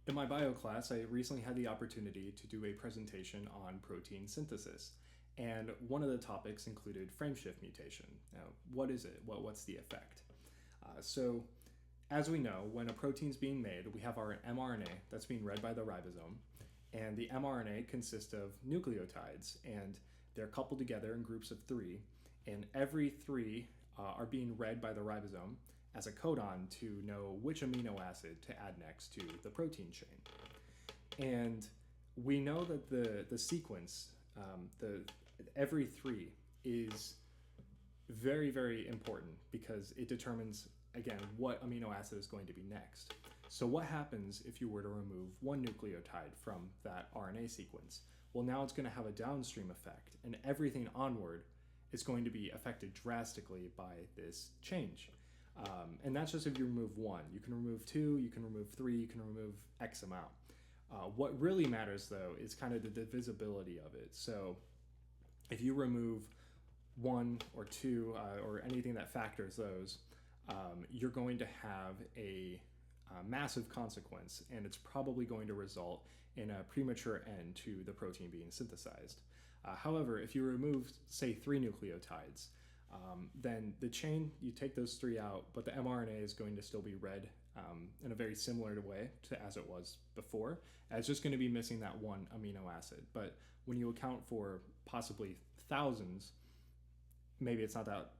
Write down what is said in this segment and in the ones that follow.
In my bio class, I recently had the opportunity to do a presentation on protein synthesis. And one of the topics included frameshift mutation. Now, what is it? What's the effect? So, as we know, when a protein's being made, we have our mRNA that's being read by the ribosome. And the mRNA consists of nucleotides, and they're coupled together in groups of three. And every three are being read by the ribosome as a codon to know which amino acid to add next to the protein chain. And we know that the sequence, the every three, is very, very important because it determines, again, what amino acid is going to be next. So what happens if you were to remove one nucleotide from that RNA sequence? Well, now it's going to have a downstream effect, and everything onward is going to be affected drastically by this change. And that's just if you remove one. You can remove two, you can remove three, you can remove X amount. What really matters, though, is kind of the divisibility of it. So if you remove one or two or anything that factors those, you're going to have a massive consequence, and it's probably going to result in a premature end to the protein being synthesized. However, if you remove, say, three nucleotides, then the chain, you take those three out, but the mRNA is going to still be read in a very similar way to as it was before. It's just going to be missing that one amino acid. But when you account for possibly thousands, maybe it's not that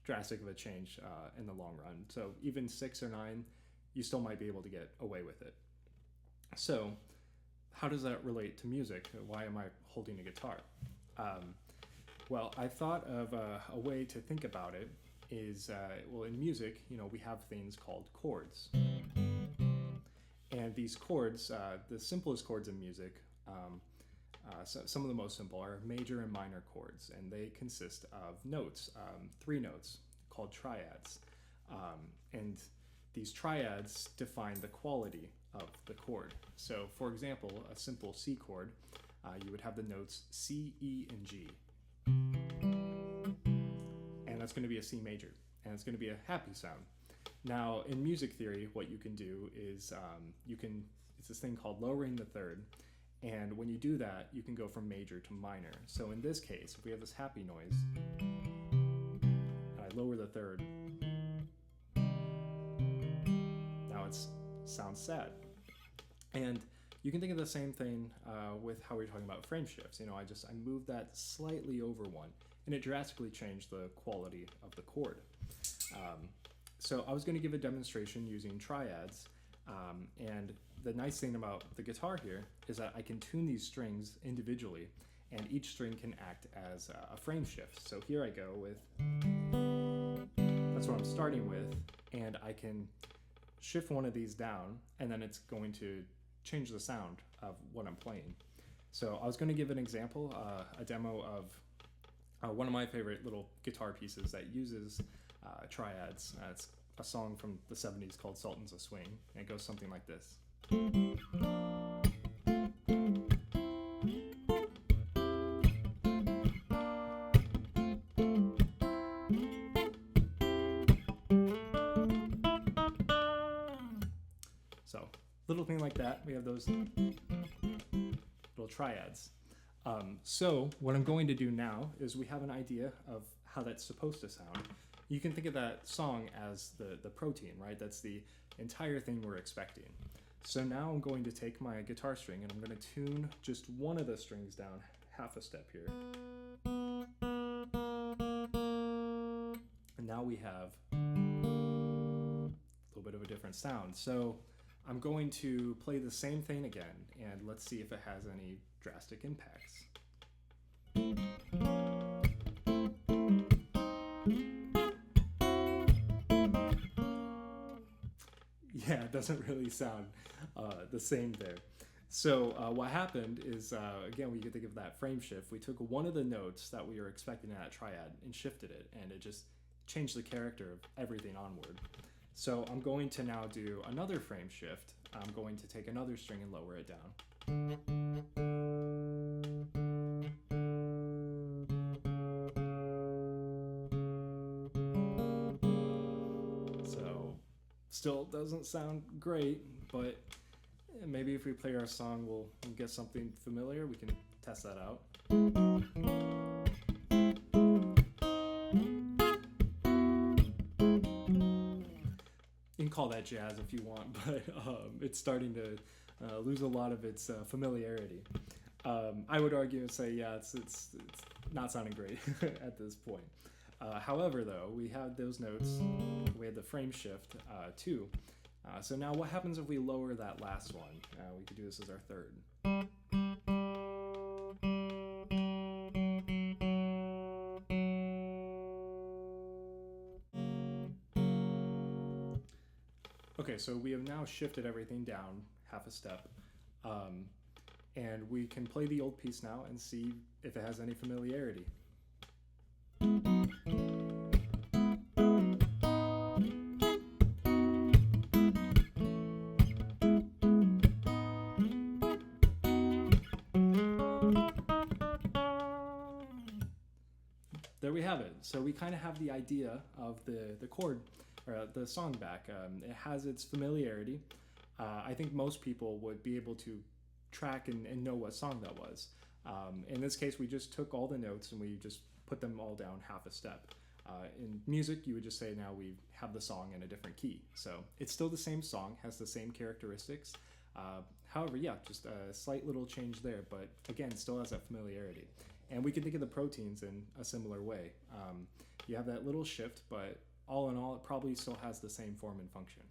drastic of a change in the long run. So even 6 or 9, you still might be able to get away with it. So how does that relate to music? Why am I holding a guitar? Well, I thought of a way to think about it is, well, in music, we have things called chords. And these chords, the simplest chords in music, so some of the most simple are major and minor chords, and they consist of notes, 3 notes called triads. And these triads define the quality of the chord. So, for example, a simple C chord, you would have the notes C, E, and G. And that's going to be a C major, and it's going to be a happy sound. Now, in music theory, what you can do is it's this thing called lowering the third, and when you do that, you can go from major to minor. So in this case, if we have this happy noise, and I lower the third, now it sounds sad. And you can think of the same thing with how we were talking about frame shifts. I moved that slightly over one, and it drastically changed the quality of the chord. So I was going to give a demonstration using triads, and the nice thing about the guitar here is that I can tune these strings individually, and each string can act as a frame shift. So here I go with, that's what I'm starting with, and I can shift one of these down, and then it's going to change the sound of what I'm playing. So I was going to give an example, a demo of one of my favorite little guitar pieces that uses triads. It's a song from the 70s called Sultans of Swing, and it goes something like this. So, little thing like that, we have those little triads. So what I'm going to do now is we have an idea of how that's supposed to sound. You can think of that song as the protein, right? That's the entire thing we're expecting. So now I'm going to take my guitar string and I'm going to tune just one of the strings down half a step here. And now we have a little bit of a different sound. So I'm going to play the same thing again, and let's see if it has any drastic impacts. Yeah, it doesn't really sound the same there. So what happened is, again, we could think of that frame shift. We took one of the notes that we were expecting in that triad and shifted it, and it just changed the character of everything onward. So I'm going to now do another frame shift. I'm going to take another string and lower it down. So still doesn't sound great, but maybe if we play our song, we'll get something familiar. We can test that out. You can call that jazz if you want, but it's starting to lose a lot of its familiarity. I would argue and say, yeah, it's not sounding great at this point. However, though, we had those notes. We had the frame shift too. So now what happens if we lower that last one? We could do this as our third. Okay, so we have now shifted everything down half a step. And we can play the old piece now and see if it has any familiarity. There we have it. So we kind of have the idea of the chord, or the song back. It has its familiarity. I think most people would be able to track and know what song that was. In this case, we just took all the notes and we just put them all down half a step. In music, you would just say now we have the song in a different key. So it's still the same song, has the same characteristics. However, yeah, just a slight little change there, but again, still has that familiarity. And we can think of the proteins in a similar way. You have that little shift, but all in all, it probably still has the same form and function.